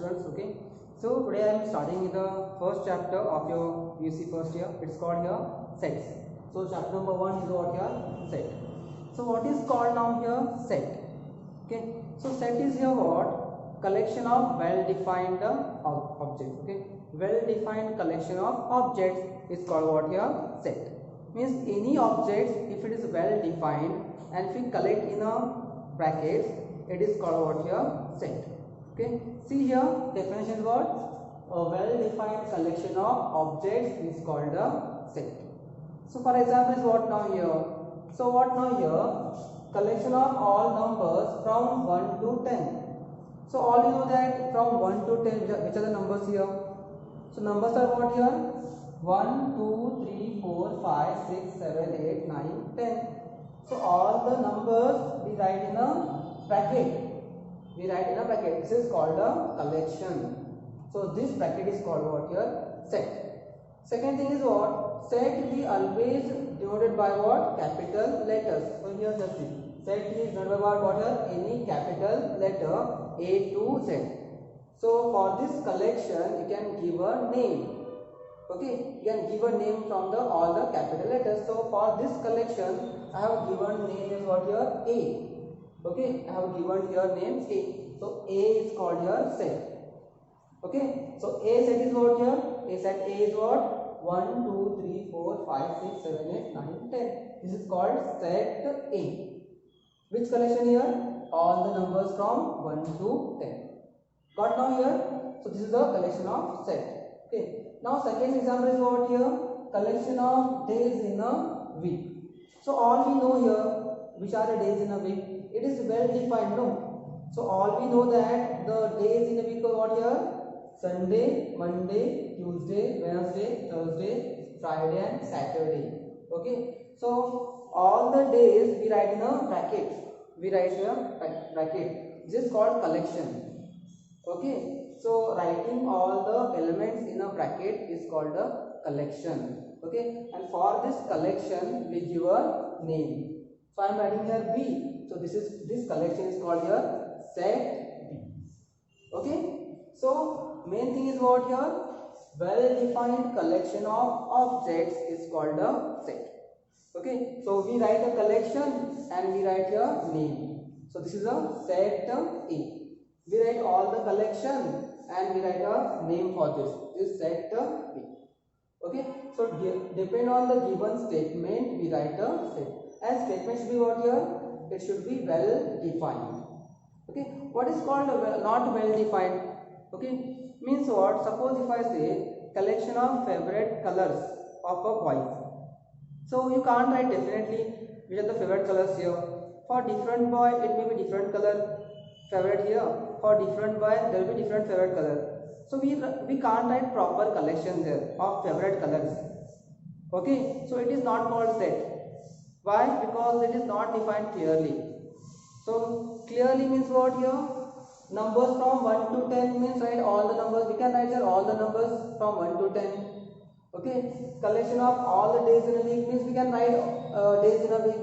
students. Okay, so today I am starting with the first chapter of your UC first year. It's called here sets. So chapter number 1 is what here set. So what is called now here set? Okay, so set is here what? Collection of well defined objects. Okay, well defined collection of objects is called what here set. Means any objects, if it is well defined and if we collect in a brackets, it is called what here set. Okay, see here definition what? A well defined collection of objects is called a set. So for example is what now here? So what now here? Collection of all numbers from 1 to 10. So all you know that from 1 to 10 which are the numbers here? So numbers are what here? 1, 2, 3, 4, 5, 6, 7, 8, 9, 10. So all the numbers we write in a bracket. We write in a bracket. This is called a collection. So this bracket is called what here? Set. Second thing is what? Set we always denoted by what? Capital letters. So here just see. Set is denoted by what here? Any capital letter A to Z. So for this collection you can give a name. Okay, you can give a name from the all the capital letters. So for this collection I have given name is what here? A. Okay, I have given here name A. So A is called here set. Okay, so A set is what here? A set A is what? 1, 2, 3, 4, 5, 6, 7, 8, 9, 10. This is called set A. Which collection here? All the numbers from 1 to 10. Got now here? So this is the collection of set. Okay. Now second example is what here? Collection of days in a week. So all we know here, which are the days in a week? It is well defined, no? So all we know that the days in a week are what here? Sunday, Monday, Tuesday, Wednesday, Thursday, Friday and Saturday. Okay. So all the days we write in a bracket. We write here bracket. This is called collection. Okay. So writing all the elements in a bracket is called a collection. Okay. And for this collection we give a name. So I am writing here B. So this collection is called here set B. Okay. So main thing is what here? Well defined collection of objects is called a set. Okay. So we write a collection and we write here name. So this is a set A. We write all the collection and we write a name for this. This is set B. Okay. So depend on the given statement we write a set. And statement should be what here? It should be well defined. Okay. What is called not well defined? Okay. Means what? Suppose if I say collection of favorite colors of a boy. So you can't write definitely which are the favorite colors here. For different boy it may be different color favorite here. For different boy there will be different favorite color. So we can't write proper collection there of favorite colors. Okay. So it is not called set. Why? Because it is not defined clearly. So clearly means what here? Numbers from 1 to 10 means write all the numbers. We can write here all the numbers from 1 to 10. Okay. Collection of all the days in a week means we can write days in a week.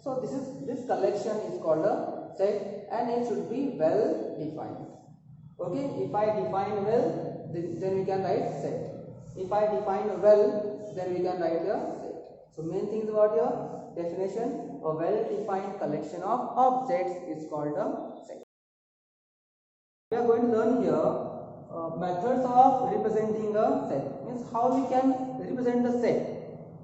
So this collection is called a set and it should be well defined. Okay. If I define well, then we can write set. If I define well, then we can write here set. So main thing is about here definition. A well defined collection of objects is called a set. We are going to learn here methods of representing a set. Means how we can represent the set.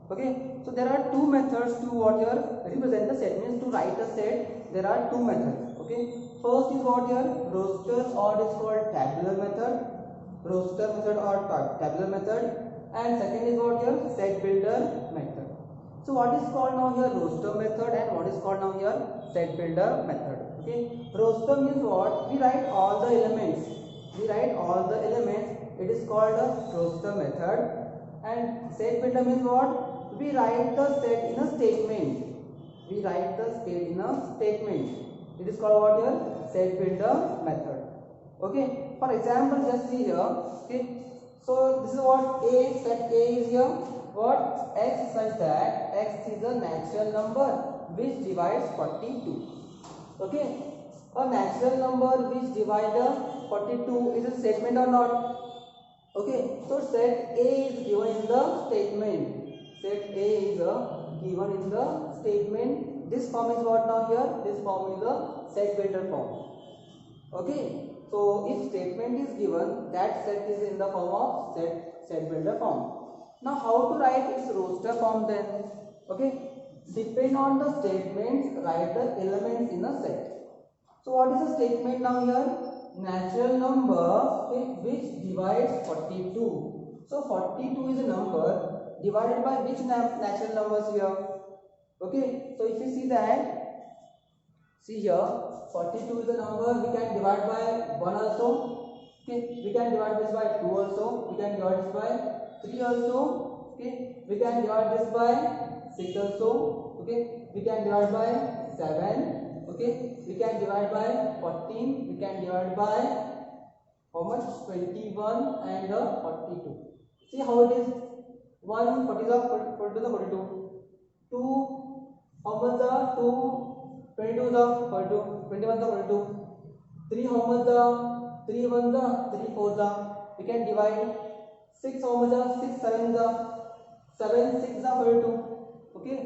Okay. So there are two methods to what here represent the set. Means to write a set there are two methods. Okay. First is what here roster or it is called tabular method. Roster method or tabular method. And second is what here set builder method. So what is called now here roster method and what is called now here set builder method. Okay. Roster means what? We write all the elements. We write all the elements. It is called a roster method. And set builder means what? We write the set in a statement. We write the state in a statement. It is called what here? Set builder method. Okay. For example, just see here. Okay. So this is what A, set A is here. What? X such that X is a natural number which divides 42. Okay. A natural number which divides 42 is a statement or not? Okay, so set A is given in the statement. Set A is given in the statement. This form is what now here? This form is a set builder form. Okay, so if statement is given, that set is in the form of set builder form. Now how to write its roster form then? Okay, depend on the statements, write the elements in a set. So what is the statement now here? Natural number, okay, which divides 42. So 42 is a number divided by which natural numbers here? Okay, so if you see that, see here, 42 is a number we can divide by 1 also. Okay, we can divide this by 2 also. We can divide this by 3 also. Okay, we can divide this by 6 also. Okay, we can divide by 7. Okay, we can divide by 14. We can divide by how much? 21 and 42. See how it is. 1 40 is 42. 2 how much are 2? 22 is 42. 21 is 42. 3 how much are 3 1 is 3 4 is. We can divide. 6 how much are 6 7 is 7 6 is 42. Okay.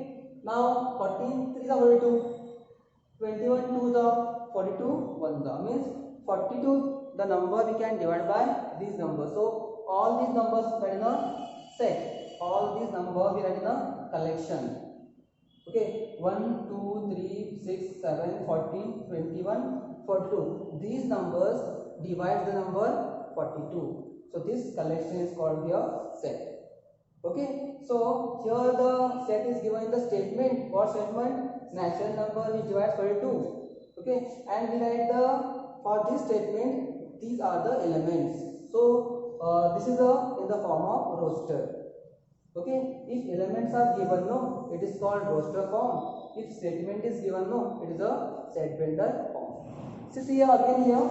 Now 14 3 is 42. 21 2 is 42 1 is means 42 the number we can divide by these numbers. So all these numbers are in a set. All these numbers we write in a collection. Okay, 1 2 3 6 7 14 21 42. These numbers divide the number 42. So this collection is called here set. Okay, so here the set is given in the statement. What statement? Natural number which divides 42. Okay, and we write the for this statement these are the elements. So this is in the form of roster. Okay, if elements are given, no, it is called roster form. If statement is given, no, it is a set builder form. See here again here.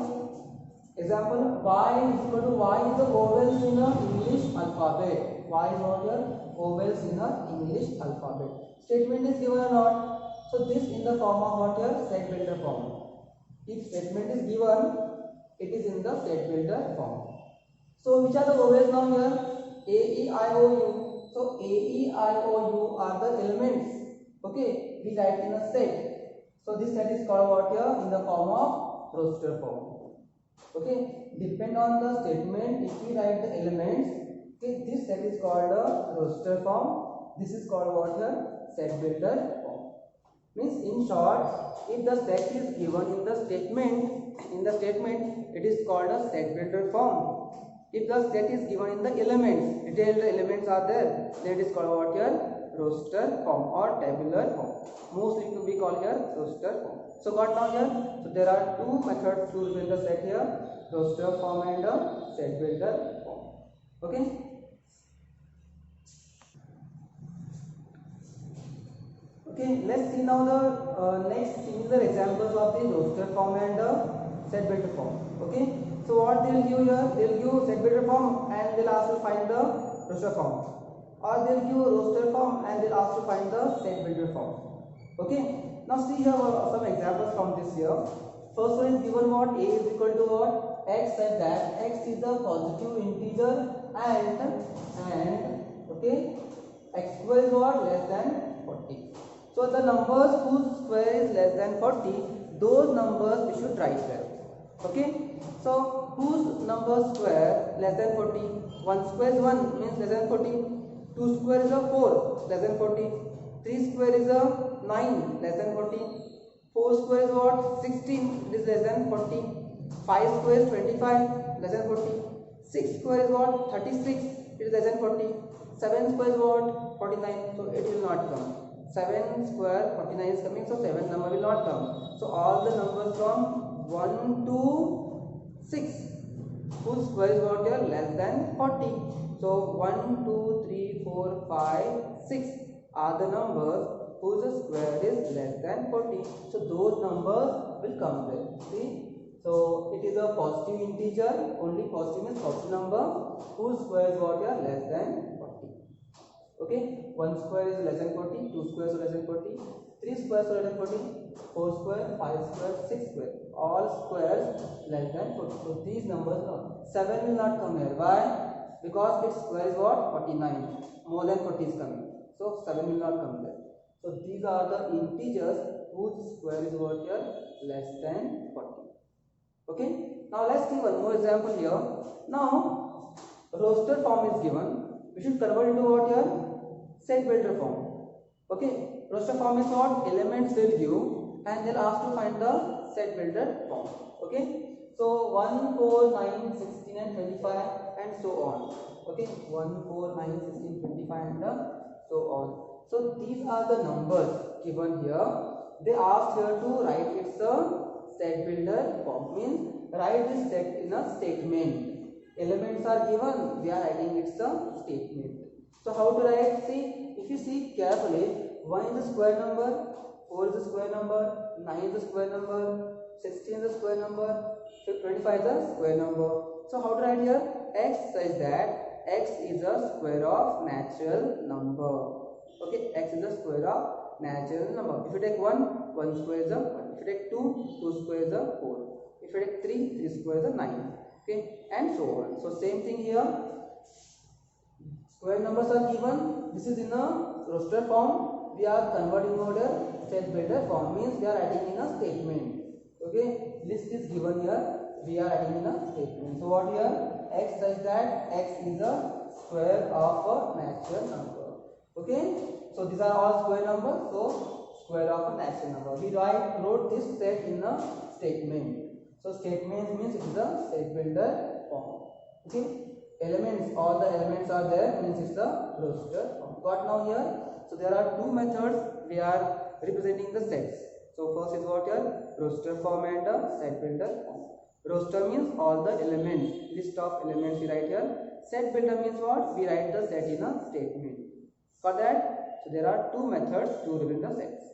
Example, y is equal to y is the vowels in a English alphabet. Y is what here? Vowels in a English alphabet. Statement is given or not? So this in the form of what here? Set builder form. If statement is given, it is in the set builder form. So which are the vowels now here? A, E, I, O, U. So A, E, I, O, U are the elements. Okay, we write in a set. So this set is called what here? In the form of roster form. Okay, depend on the statement. If we write the elements, okay, this set is called a roster form. This is called what here? Set builder form. Means in short, if the set is given in the statement, it is called a set builder form. If the set is given in the elements, detailed elements are there, then it is called what here? Roster form or tabular form. Mostly it will be called here roster form. So got now here. So there are two methods to build the set here: roster form and set builder form. Okay. Okay. Let's see now the next similar examples of the roster form and set builder form. Okay. So what they will give here? They will give set builder form and they will ask to find the roster form. Or they will give roster form and they will ask to find the set builder form. Okay. Now see here some examples from this here. First one is given what? A is equal to what? X such that X is the positive integer and okay, X square is what? Less than 40. So the numbers whose square is less than 40, those numbers we should write there. Okay. So whose number square less than 40? 1 square is 1 means less than 40. 2 square is a 4 less than 40. 3 square is a 9 less than 40. 4 square is what? 16, it is less than 40. 5 square is 25 less than 40. 6 square is what? 36, it is less than 40. 7 square is what? 49, so it will not come. 7 square 49 is coming, so 7 number will not come. So all the numbers from 1 to 6 whose square is what here? Less than 40. So 1 2 3 4 5 6 are the numbers whose square is less than 40. So those numbers will come there. See, so it is a positive integer. Only positive means positive number whose square is what here? Less than 40. Okay, 1 square is less than 40, 2 squares are less than 40, 3 squares are less than 40, 4 square, 5 square, 6 square. all squares less than 40. So these numbers, no, 7 will not come here. Why? Because its square is what? 49. More than 40 is coming. So 7 will not come there. So these are the integers whose square is what here? Less than 40. Okay. Now let's see one more example here. Now roster form is given. We should convert into what here? Set builder form. Okay. Roster form is what? Elements will give and they'll ask to find the set builder form. Okay. So 1, 4, 9, 16 and 25 and so on. Okay. 1, 4, 9, 16, 25 and so on. So these are the numbers given here. They asked here to write its a set builder form. Means write this set in a statement. Elements are given. We are writing its a statement. So how to write? See, if you see carefully, 1 is the square number, 4 is the square number, 9 is the square number, 16 is the square number, 25 is the square number. So how to write here? X says that x is a square of natural number. Okay, x is the square of natural number. If you take 1, 1 square is a 1. If you take 2, 2 square is a 4. If you take 3, 3 square is a 9. Okay, and so on. So same thing here. Square numbers are given. This is in a roster form. We are converting order set builder form. Means we are adding in a statement. Okay, list is given here. We are adding in a statement. So what here? X says that x is a square of a natural number. Okay, so these are all square numbers. So square of a natural number. We wrote this set in a statement. So statement means it is a set builder form. Okay, elements, all the elements are there, means it's a roster form. Got now here? So there are two methods we are representing the sets. So first is what here? Roster form and a set builder form. Roster means all the elements, list of elements we write here. Set builder means what? We write the set in a statement. For that, so there are two methods to represent the sets.